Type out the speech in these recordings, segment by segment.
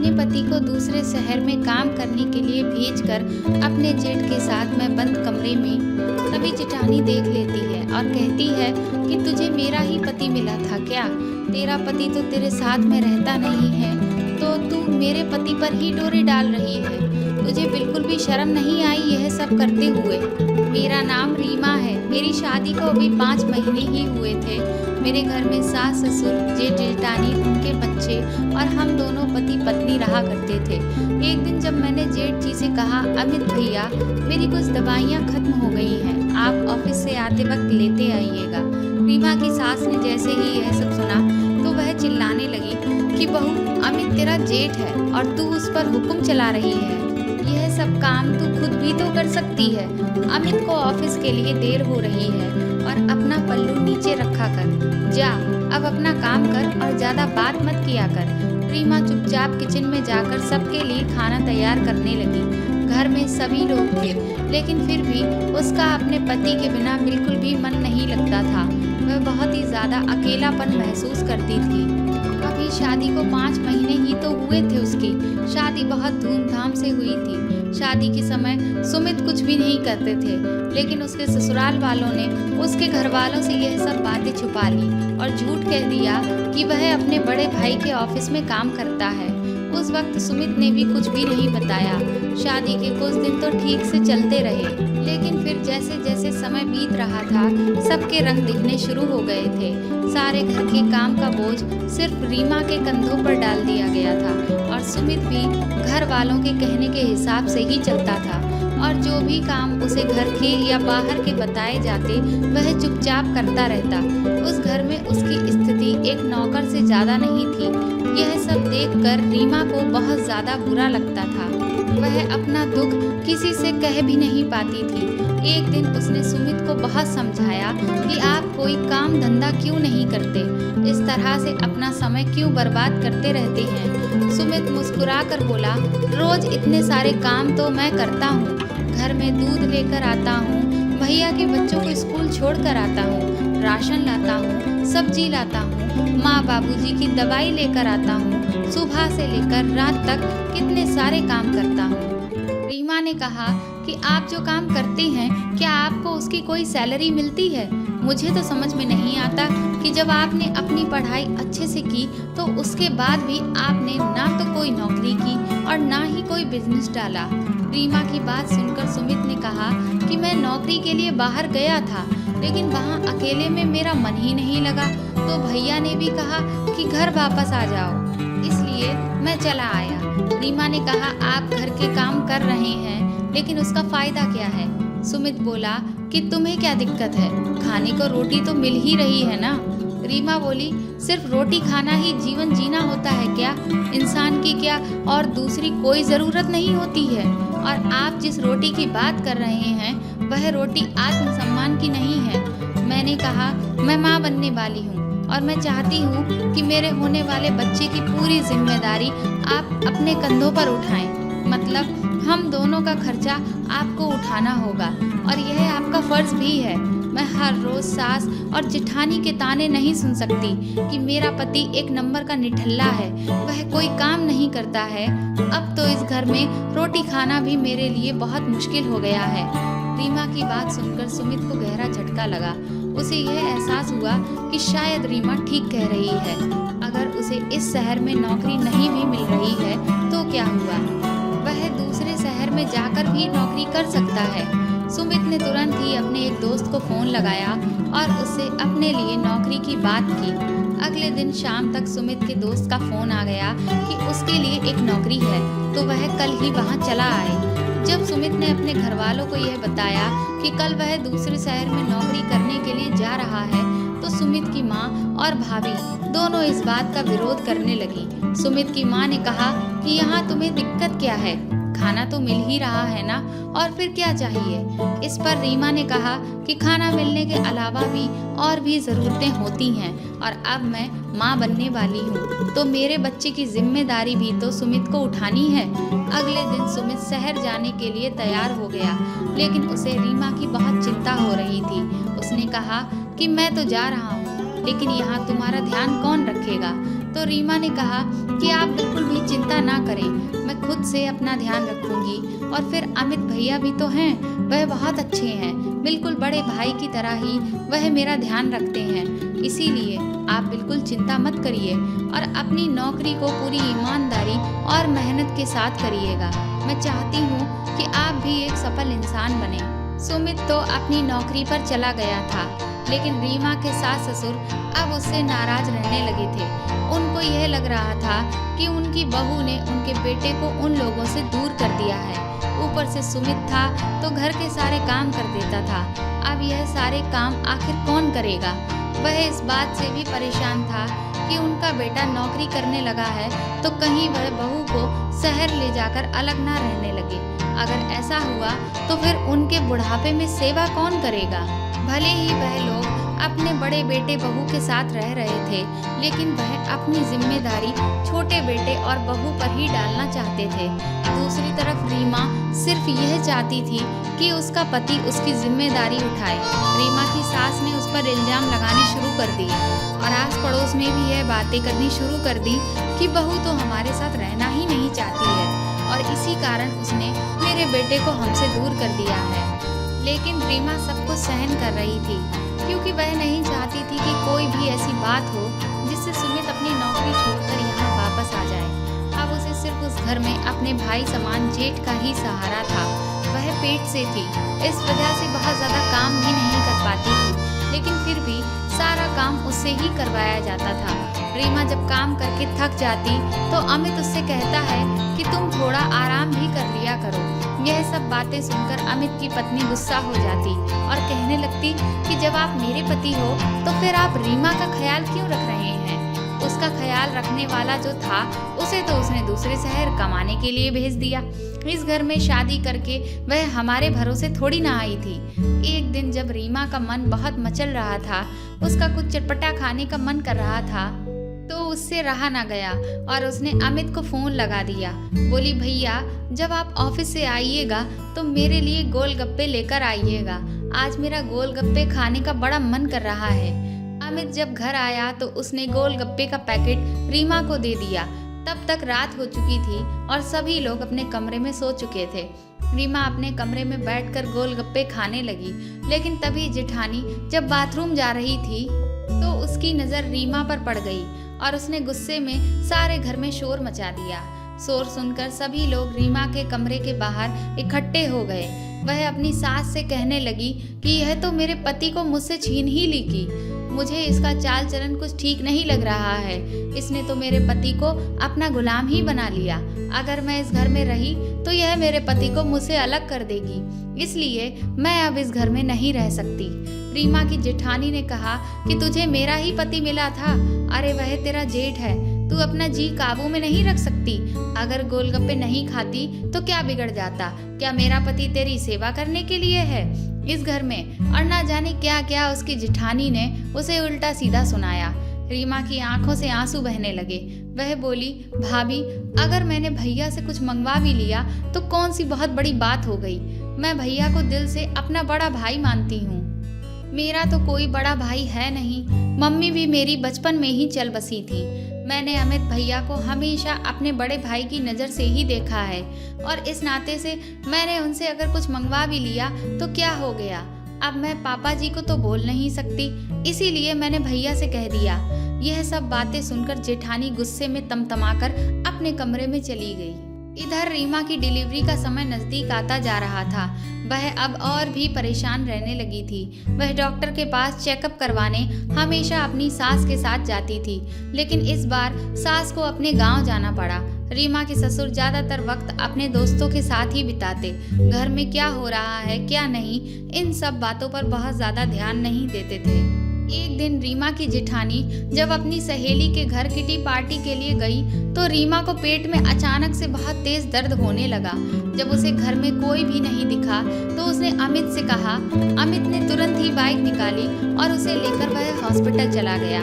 अपने पति को दूसरे शहर में काम करने के लिए भेजकर अपने जेठ के साथ मैं बंद कमरे में, तभी जेठानी देख लेती है और कहती है कि तुझे मेरा ही पति मिला था क्या? तेरा पति तो तेरे साथ में रहता नहीं है, तो तू मेरे पति पर ही डोरे डाल रही है। तुझे बिल्कुल भी शर्म नहीं आई यह सब करते हुए? मेरा नाम रीमा है। मेरी शादी को अभी 5 महीने ही हुए थे। मेरे घर में सास ससुर, जेठ जेठानी, उनके बच्चे और हम दोनों पति पत्नी रहा करते थे। एक दिन जब मैंने जेठ जी से कहा, अमित भैया मेरी कुछ दवाइयाँ खत्म हो गई हैं, आप ऑफिस से आते वक्त लेते आइएगा। रीमा की सास ने जैसे ही यह सब सुना तो वह चिल्लाने लगी कि बहू, अमित तेरा जेठ है और तू उस पर हुक्म चला रही है। यह सब काम तू खुद भी तो कर सकती है। अमित को ऑफिस के लिए देर हो रही है और अपना पल्लू नीचे रखा कर जा, अब अपना काम कर और ज्यादा बात मत किया कर। रीमा चुपचाप किचन में जाकर सबके लिए खाना तैयार करने लगी। घर में सभी लोग थे, लेकिन फिर भी उसका अपने पति के बिना बिल्कुल भी मन नहीं लगता था। वह बहुत ही ज्यादा अकेलापन महसूस करती थी। अभी शादी को 5 महीने ही तो हुए थे उसकी। शादी बहुत धूमधाम से हुई थी। शादी के समय सुमित कुछ भी नहीं करते थे, लेकिन उसके ससुराल वालों ने उसके घर वालों से यह सब बातें छुपा ली और झूठ कह दिया कि वह अपने बड़े भाई के ऑफिस में काम करता है। उस वक्त सुमित ने भी कुछ भी नहीं बताया। शादी के कुछ दिन तो ठीक से चलते रहे, लेकिन फिर जैसे जैसे समय बीत रहा था सबके रंग दिखने शुरू हो गए थे। सारे घर के काम का बोझ सिर्फ रीमा के कंधों पर डाल दिया गया था और सुमित भी घर वालों के कहने के हिसाब से ही चलता था और जो भी काम उसे घर के या बाहर के बताए जाते वह चुपचाप करता रहता। उस घर में उसकी स्थिति एक नौकर से ज्यादा नहीं थी। यह सब देखकर रीमा को बहुत ज्यादा बुरा लगता था। वह अपना दुख किसी से कह भी नहीं पाती थी। एक दिन उसने सुमित को बहुत समझाया कि आप कोई काम धंधा क्यों नहीं करते, इस तरह से अपना समय क्यों बर्बाद करते रहते हैं। सुमित मुस्कुराकर बोला, रोज इतने सारे काम तो मैं करता हूँ। घर में दूध लेकर आता हूँ, भैया के बच्चों को स्कूल छोड़ कर आता हूँ, राशन लाता हूँ, सब्जी लाता हूँ, माँ बाबूजी की दवाई लेकर आता हूँ, सुबह से लेकर रात तक कितने सारे काम करता हूँ। रीमा ने कहा कि आप जो काम करते हैं क्या आपको उसकी कोई सैलरी मिलती है? मुझे तो समझ में नहीं आता कि जब आपने अपनी पढ़ाई अच्छे से की तो उसके बाद भी आपने ना तो कोई नौकरी की और ना ही कोई बिजनेस डाला। रीमा की बात सुनकर सुमित ने कहा कि मैं नौकरी के लिए बाहर गया था, लेकिन वहाँ अकेले में मेरा मन ही नहीं लगा, तो भैया ने भी कहा कि घर वापस आ जाओ, इसलिए मैं चला आया। रीमा ने कहा, आप घर के काम कर रहे हैं, लेकिन उसका फायदा क्या है? सुमित बोला कि तुम्हें क्या दिक्कत है, खाने को रोटी तो मिल ही रही है ना। रीमा बोली, सिर्फ रोटी खाना ही जीवन जीना होता है क्या? इंसान की क्या और दूसरी कोई ज़रूरत नहीं होती है? और आप जिस रोटी की बात कर रहे हैं वह रोटी आत्मसम्मान की नहीं है। मैंने कहा, मैं माँ बनने वाली हूँ और मैं चाहती हूँ कि मेरे होने वाले बच्चे की पूरी जिम्मेदारी आप अपने कंधों पर उठाएं। मतलब हम दोनों का खर्चा आपको उठाना होगा और यह आपका फर्ज भी है। मैं हर रोज सास और जेठानी के ताने नहीं सुन सकती कि मेरा पति एक नंबर का निठल्ला है, वह कोई काम नहीं करता है। अब तो इस घर में रोटी खाना भी मेरे लिए बहुत मुश्किल हो गया है। रीमा की बात सुनकर सुमित को गहरा झटका लगा। उसे यह एहसास हुआ कि शायद रीमा ठीक कह रही है। अगर उसे इस शहर में नौकरी नहीं भी मिल रही है तो क्या हुआ, वह दूसरे शहर में जाकर भी नौकरी कर सकता है। सुमित ने तुरंत ही अपने एक दोस्त को फोन लगाया और उससे अपने लिए नौकरी की बात की। अगले दिन शाम तक सुमित के दोस्त का फोन आ गया कि उसके लिए एक नौकरी है, तो वह कल ही वहां चला आए। जब सुमित ने अपने घर वालों को यह बताया कि कल वह दूसरे शहर में नौकरी करने के लिए जा रहा है, तो सुमित की माँ और भाभी दोनों इस बात का विरोध करने लगी। सुमित की माँ ने कहा कि यहाँ तुम्हें दिक्कत क्या है, खाना तो मिल ही रहा है ना, और फिर क्या चाहिए। इस पर रीमा ने कहा कि खाना मिलने के अलावा भी और भी ज़रूरतें होती हैं और अब मैं माँ बनने वाली हूँ, तो मेरे बच्चे की जिम्मेदारी भी तो सुमित को उठानी है। अगले दिन सुमित शहर जाने के लिए तैयार हो गया, लेकिन उसे रीमा की बहुत चिंता हो रही थी। उसने कहा कि मैं तो जा रहा हूँ, लेकिन यहाँ तुम्हारा ध्यान कौन रखेगा। तो रीमा ने कहा कि आप बिल्कुल भी चिंता ना करे, मैं खुद से अपना ध्यान रखूंगी। और फिर अमित भैया भी तो हैं, वह बहुत अच्छे हैं, बिल्कुल बड़े भाई की तरह ही वह मेरा ध्यान रखते हैं। इसीलिए आप बिल्कुल चिंता मत करिए और अपनी नौकरी को पूरी ईमानदारी और मेहनत के साथ करिएगा। मैं चाहती हूँ कि आप भी एक सफल इंसान बने। सुमित तो अपनी नौकरी पर चला गया था, लेकिन रीमा के सास ससुर अब उससे नाराज रहने लगे थे। उनको यह लग रहा था कि उनकी बहू ने उनके बेटे को उन लोगों से दूर कर दिया है। ऊपर से सुमित था तो घर के सारे काम कर देता था। अब यह सारे काम आखिर कौन करेगा? वह इस बात से भी परेशान था कि उनका बेटा नौकरी करने लगा है तो कहीं वह बहू को शहर ले जाकर अलग ना रहने लगे। अगर ऐसा हुआ तो फिर उनके बुढ़ापे में सेवा कौन करेगा? भले ही वह लोग अपने बड़े बेटे बहू के साथ रह रहे थे, लेकिन वह अपनी जिम्मेदारी छोटे बेटे और बहू पर ही डालना चाहते थे। दूसरी तरफ रीमा सिर्फ यह चाहती थी कि उसका पति उसकी जिम्मेदारी उठाए। रीमा की सास ने उस पर इल्जाम लगाने शुरू कर दिए और आस पड़ोस में भी यह बातें करनी शुरू कर दी कि बहू तो हमारे साथ रहना ही नहीं चाहती है और इसी कारण उसने मेरे बेटे को हमसे दूर कर दिया है। लेकिन रीमा सब कुछ सहन कर रही थी, क्योंकि वह नहीं चाहती थी कि कोई भी ऐसी बात हो जिससे सुमित अपनी नौकरी छोड़कर यहाँ वापस आ जाए। अब उसे सिर्फ उस घर में अपने भाई समान जेठ का ही सहारा था। वह पेट से थी, इस वजह से बहुत ज्यादा काम भी नहीं कर पाती थी, लेकिन फिर भी सारा काम उससे ही करवाया जाता था। रीमा जब काम करके थक जाती तो अमित उससे कहता है कि तुम थोड़ा आराम भी कर लिया करो। यह सब बातें सुनकर अमित की पत्नी गुस्सा हो जाती और कहने लगती कि जब आप मेरे पति हो तो फिर आप रीमा का ख्याल क्यों रख रहे हैं? उसका ख्याल रखने वाला जो था उसे तो उसने दूसरे शहर कमाने के लिए भेज दिया। इस घर में शादी करके वह हमारे भरोसे थोड़ी ना आई थी। एक दिन जब रीमा का मन बहुत मचल रहा था, उसका कुछ चटपटा खाने का मन कर रहा था, तो उससे रहा ना गया और उसने अमित को फोन लगा दिया। बोली, भैया जब आप ऑफिस से आइएगा तो मेरे लिए गोलगप्पे लेकर आइएगा, आज मेरा गोलगप्पे खाने का बड़ा मन कर रहा है। अमित जब घर आया तो उसने गोलगप्पे का पैकेट रीमा को दे दिया। तब तक रात हो चुकी थी और सभी लोग अपने कमरे में सो चुके थे। रीमा अपने कमरे में बैठकर गोलगप्पे खाने लगी, लेकिन तभी जेठानी जब बाथरूम जा रही थी तो उसकी नज़र रीमा पर पड़ गई और उसने गुस्से में सारे घर में शोर मचा दिया। शोर सुनकर सभी लोग रीमा के कमरे के बाहर इकट्ठे हो गए। वह अपनी सास से कहने लगी कि यह तो मेरे पति को मुझसे छीन ही ली की। मुझे इसका चाल चलन कुछ ठीक नहीं लग रहा है। इसने तो मेरे पति को अपना गुलाम ही बना लिया। अगर मैं इस घर में रही तो यह मेरे पति को मुझसे अलग कर देगी, इसलिए मैं अब इस घर में नहीं रह सकती। रीमा की जेठानी ने कहा कि तुझे मेरा ही पति मिला था। अरे वह तेरा जेठ है, तू अपना जी काबू में नहीं रख सकती। अगर गोलगप्पे नहीं खाती तो क्या बिगड़ जाता? क्या मेरा पति तेरी सेवा करने के लिए है इस घर में? और ना जाने क्या क्या उसकी जेठानी ने उसे उल्टा सीधा सुनाया। रीमा की आंखों से आंसू बहने लगे। वह बोली, भाभी अगर मैंने भैया से कुछ मंगवा भी लिया तो कौन सी बहुत बड़ी बात हो गई। मैं भैया को दिल से अपना बड़ा भाई मानती हूँ। मेरा तो कोई बड़ा भाई है नहीं। मम्मी भी मेरी बचपन में ही चल बसी थी। मैंने अमित भैया को हमेशा अपने बड़े भाई की नज़र से ही देखा है और इस नाते से मैंने उनसे अगर कुछ मंगवा भी लिया तो क्या हो गया? अब मैं पापा जी को तो बोल नहीं सकती, इसीलिए मैंने भैया से कह दिया। यह सब बातें सुनकर जेठानी गुस्से में तमतमाकर अपने कमरे में चली गई। इधर रीमा की डिलीवरी का समय नजदीक आता जा रहा था। वह अब और भी परेशान रहने लगी थी। वह डॉक्टर के पास चेकअप करवाने हमेशा अपनी सास के साथ जाती थी, लेकिन इस बार सास को अपने गांव जाना पड़ा। रीमा के ससुर ज्यादातर वक्त अपने दोस्तों के साथ ही बिताते। घर में क्या हो रहा है क्या नहीं, इन सब बातों पर बहुत ज्यादा ध्यान नहीं देते थे। एक दिन रीमा की जेठानी जब अपनी सहेली के घर किटी पार्टी के लिए गई तो रीमा को पेट में अचानक से बहुत तेज दर्द होने लगा। जब उसे घर में कोई भी नहीं दिखा तो उसने अमित से कहा। अमित ने तुरंत ही बाइक निकाली और उसे लेकर वह हॉस्पिटल चला गया।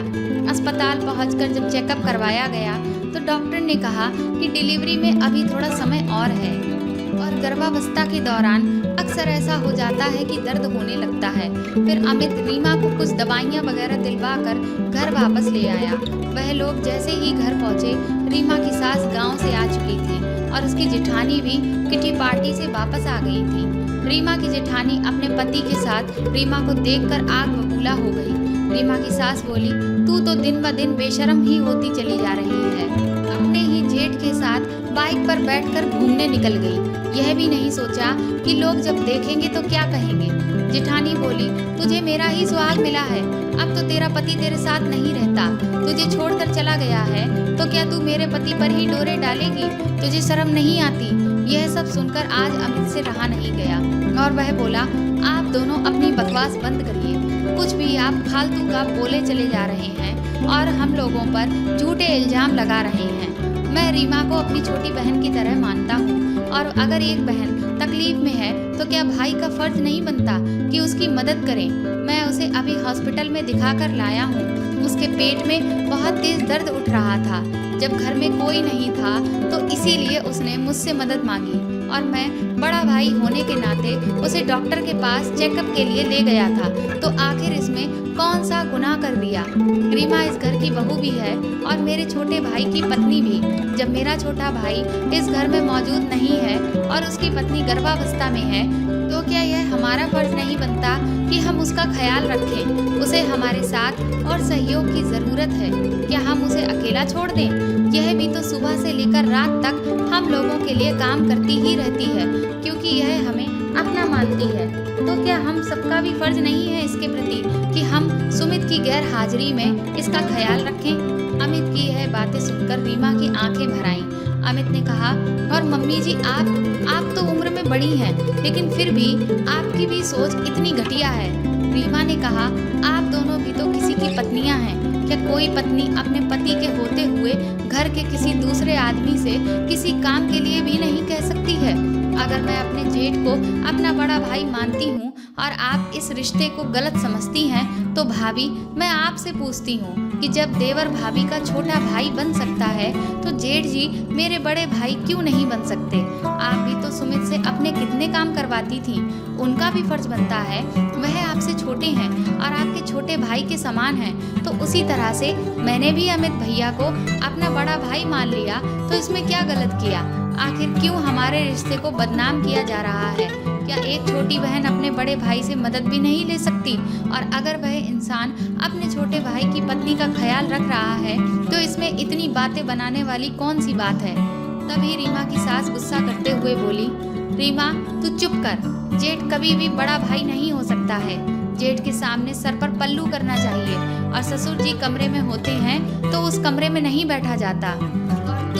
अस्पताल पहुंचकर जब चेकअप करवाया गया तो डॉक्टर ने कहा कि डिलीवरी में अभी थोड़ा समय और है और गर्भावस्था के दौरान अक्सर ऐसा हो जाता है कि दर्द होने लगता है। फिर अमित रीमा को कुछ दवाइयाँ वगैरह दिलवाकर घर वापस ले आया। वह लोग जैसे ही घर पहुँचे, रीमा की सास गांव से आ चुकी और उसकी जेठानी भी किटी पार्टी से वापस आ गई थी। रीमा की जेठानी अपने पति के साथ रीमा को देखकर आग बबूला हो गई। रीमा की सास बोली, तू तो दिन ब दिन बेशर्म ही होती चली जा रही है। अपने ही जेठ के साथ बाइक पर बैठकर घूमने निकल गई। यह भी नहीं सोचा कि लोग जब देखेंगे तो क्या कहेंगे। जेठानी बोली, तुझे मेरा ही सुहाग मिला है, अब तो तेरा पति तेरे साथ नहीं रहता, तुझे छोड़कर चला गया है, तो क्या तू मेरे पति पर ही डोरे डालेगी? तुझे शर्म नहीं आती? यह सब सुनकर आज अमित से रहा नहीं गया और वह बोला, आप दोनों अपनी बकवास बंद करिए। कुछ भी आप फालतू का बोले चले जा रहे हैं और हम लोगों पर झूठे इल्जाम लगा रहे हैं। मैं रीमा को अपनी छोटी बहन की तरह मानता हूँ और अगर एक बहन तकलीफ में है तो क्या भाई का फर्ज नहीं बनता कि उसकी मदद करें? मैं उसे अभी हॉस्पिटल में दिखाकर लाया हूँ। उसके पेट में बहुत तेज दर्द उठ रहा था। जब घर में कोई नहीं था तो इसीलिए उसने मुझसे मदद मांगी और मैं बड़ा भाई होने के नाते उसे डॉक्टर के पास चेकअप के लिए ले गया था। तो आखिर इसमें कौन सा गुनाह कर दिया? रीमा इस घर की बहू भी है और मेरे छोटे भाई की पत्नी भी। जब मेरा छोटा भाई इस घर में मौजूद नहीं है और उसकी पत्नी गर्भावस्था में है तो क्या यह हमारा फर्ज नहीं बनता कि हम उसका ख्याल रखें? उसे हमारे साथ और सहयोग की जरूरत है। क्या हम उसे अकेला छोड़ दें? यह भी तो सुबह से लेकर रात तक हम लोगों के लिए काम करती ही रहती है क्योंकि यह हमें अपना मानती है। तो क्या हम सबका भी फर्ज नहीं है इसके प्रति कि हम सुमित की गैर हाजिरी में इसका ख्याल रखें? अमित की यह बातें सुनकर रीमा की आंखें भर आईं। अमित ने कहा, और मम्मी जी आप तो उम्र में बड़ी हैं, लेकिन फिर भी आपकी भी सोच इतनी घटिया है। रीमा ने कहा, आप दोनों भी तो किसी की पत्नियां हैं। क्या कोई पत्नी अपने पति के होते हुए घर के किसी दूसरे आदमी से किसी काम के लिए भी नहीं कह सकती है? अगर मैं अपने जेठ को अपना बड़ा भाई मानती हूँ और आप इस रिश्ते को गलत समझती हैं तो भाभी मैं आपसे पूछती हूँ कि जब देवर भाभी का छोटा भाई बन सकता है तो जेठ जी मेरे बड़े भाई क्यों नहीं बन सकते? आप भी तो सुमित से अपने कितने काम करवाती थी। उनका भी फर्ज बनता है। वह आपसे छोटे हैं और आपके छोटे भाई के समान हैं। तो उसी तरह से मैंने भी अमित भैया को अपना बड़ा भाई मान लिया, तो इसमें क्या गलत किया? आखिर क्यों हमारे रिश्ते को बदनाम किया जा रहा है? क्या एक छोटी बहन अपने बड़े भाई से मदद भी नहीं ले सकती? और अगर वह इंसान अपने छोटे भाई की पत्नी का ख्याल रख रहा है तो इसमें इतनी बातें बनाने वाली कौन सी बात है? तभी रीमा की सास गुस्सा करते हुए बोली, रीमा तू चुप कर। जेठ कभी भी बड़ा भाई नहीं हो सकता है। जेठ के सामने सर पर पल्लू करना चाहिए और ससुर जी कमरे में होते हैं तो उस कमरे में नहीं बैठा जाता। और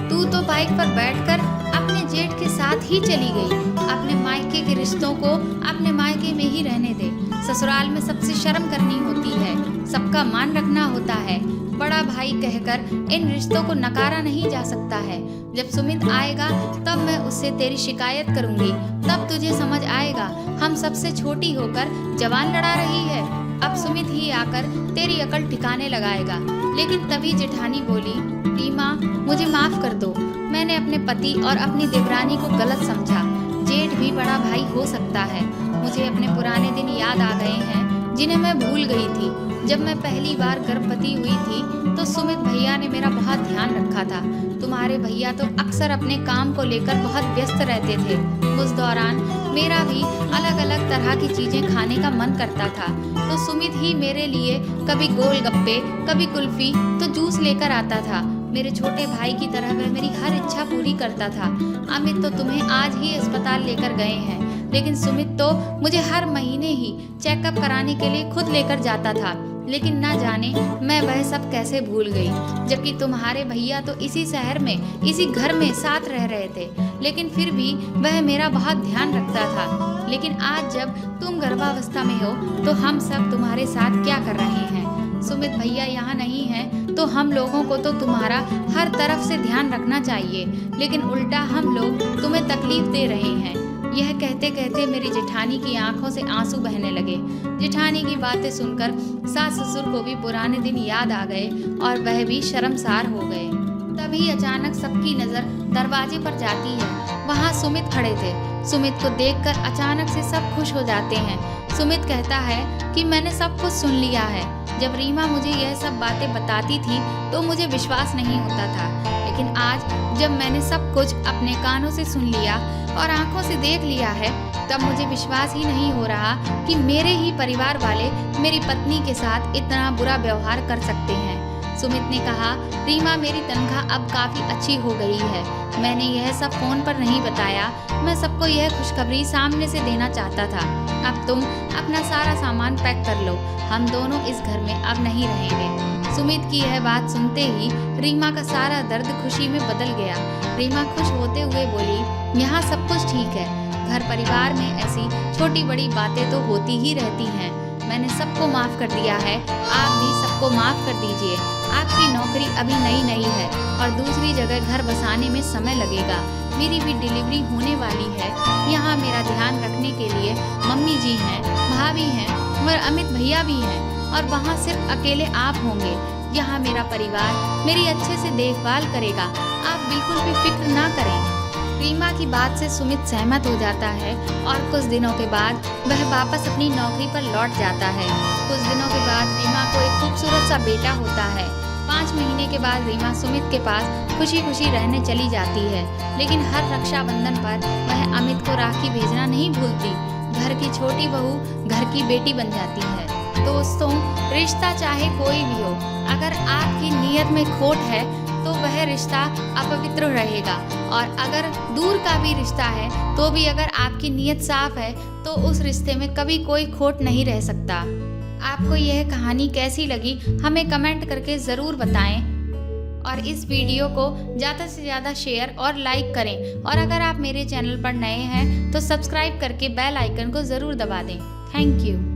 तू तो बाइक पर बैठकर अपने जेठ के साथ ही चली गई। अपने मायके के रिश्तों को अपने मायके में ही रहने दे। ससुराल में सबसे शर्म करनी होती है, सबका मान रखना होता है। बड़ा भाई कहकर इन रिश्तों को नकारा नहीं जा सकता है। जब सुमित आएगा तब मैं उससे तेरी शिकायत करूंगी, तब तुझे समझ आएगा हम सबसे छोटी होकर जवान लड़ा रही है। अब सुमित ही आकर तेरी अकल ठिकाने लगाएगा। लेकिन तभी जेठानी बोली, रीमा मुझे माफ कर दो, मैंने अपने पति और अपनी देवरानी को गलत समझा। जेठ भी बड़ा भाई हो सकता है। मुझे अपने पुराने दिन याद आ गए हैं जिन्हें मैं भूल गई थी। जब मैं पहली बार गर्भवती हुई थी तो सुमित भैया ने मेरा बहुत ध्यान रखा था। तुम्हारे भैया तो अक्सर अपने काम को लेकर बहुत व्यस्त रहते थे। उस दौरान मेरा भी अलग अलग तरह की चीजें खाने का मन करता था तो सुमित ही मेरे लिए कभी गोलगप्पे, कभी कुल्फी तो जूस लेकर आता था। मेरे छोटे भाई की तरह वह मेरी हर इच्छा पूरी करता था। अमित तो तुम्हें आज ही अस्पताल लेकर गए हैं, लेकिन सुमित तो मुझे हर महीने ही चेकअप कराने के लिए खुद लेकर जाता था। लेकिन ना जाने मैं वह सब कैसे भूल गई, जबकि तुम्हारे भैया तो इसी शहर में, इसी घर में साथ रह रहे थे, लेकिन फिर भी वह मेरा बहुत ध्यान रखता था। लेकिन आज जब तुम गर्भावस्था में हो तो हम सब तुम्हारे साथ क्या कर रहे हैं? सुमित भैया यहाँ नहीं हैं तो हम लोगों को तो तुम्हारा हर तरफ से ध्यान रखना चाहिए, लेकिन उल्टा हम लोग तुम्हें तकलीफ दे रहे हैं। यह कहते कहते मेरी जेठानी की आंखों से आंसू बहने लगे। जेठानी की बातें सुनकर सास ससुर को भी पुराने दिन याद आ गए और वह भी शर्मसार हो गए। तभी अचानक सबकी नजर दरवाजे पर जाती है। वहाँ सुमित खड़े थे। सुमित को देखकर अचानक से सब खुश हो जाते हैं। सुमित कहता है कि मैंने सब कुछ सुन लिया है। जब रीमा मुझे यह सब बातें बताती थी तो मुझे विश्वास नहीं होता था, लेकिन आज जब मैंने सब कुछ अपने कानों से सुन लिया और आंखों से देख लिया है, तब मुझे विश्वास ही नहीं हो रहा कि मेरे ही परिवार वाले मेरी पत्नी के साथ इतना बुरा व्यवहार कर सकते हैं। सुमित ने कहा, रीमा मेरी तनख्वाह अब काफ़ी अच्छी हो गई है। मैंने यह सब फ़ोन पर नहीं बताया, मैं सबको यह खुशखबरी सामने से देना चाहता था। अब तुम अपना सारा सामान पैक कर लो, हम दोनों इस घर में अब नहीं रहेंगे। सुमित की यह बात सुनते ही रीमा का सारा दर्द खुशी में बदल गया। रीमा खुश होते हुए बोली, यहाँ सब कुछ ठीक है, घर परिवार में ऐसी छोटी बड़ी बातें तो होती ही रहती हैं। मैंने सबको माफ़ कर दिया है, आप भी सबको माफ़ कर दीजिए। आपकी नौकरी अभी नई नई है और दूसरी जगह घर बसाने में समय लगेगा। मेरी भी डिलीवरी होने वाली है। यहाँ मेरा ध्यान रखने के लिए मम्मी जी हैं, भाभी हैं और अमित भैया भी हैं, और वहाँ सिर्फ अकेले आप होंगे। यहाँ मेरा परिवार मेरी अच्छे से देखभाल करेगा, आप बिल्कुल भी फिक्र ना करें। रीमा की बात से सुमित सहमत हो जाता है और कुछ दिनों के बाद वह वापस अपनी नौकरी पर लौट जाता है। कुछ दिनों के बाद रीमा को एक खूबसूरत सा बेटा होता है। 5 महीने के बाद रीमा सुमित के पास खुशी खुशी रहने चली जाती है, लेकिन हर रक्षाबंधन पर वह अमित को राखी भेजना नहीं भूलती। घर की छोटी बहू घर की बेटी बन जाती है। दोस्तों, रिश्ता चाहे कोई भी हो, अगर आपकी नीयत में खोट है तो वह रिश्ता अपवित्र रहेगा, और अगर दूर का भी रिश्ता है तो भी अगर आपकी नीयत साफ है तो उस रिश्ते में कभी कोई खोट नहीं रह सकता। आपको यह कहानी कैसी लगी हमें कमेंट करके ज़रूर बताएं, और इस वीडियो को ज़्यादा से ज़्यादा शेयर और लाइक करें, और अगर आप मेरे चैनल पर नए हैं तो सब्सक्राइब करके बेल आइकन को ज़रूर दबा दें। Thank you.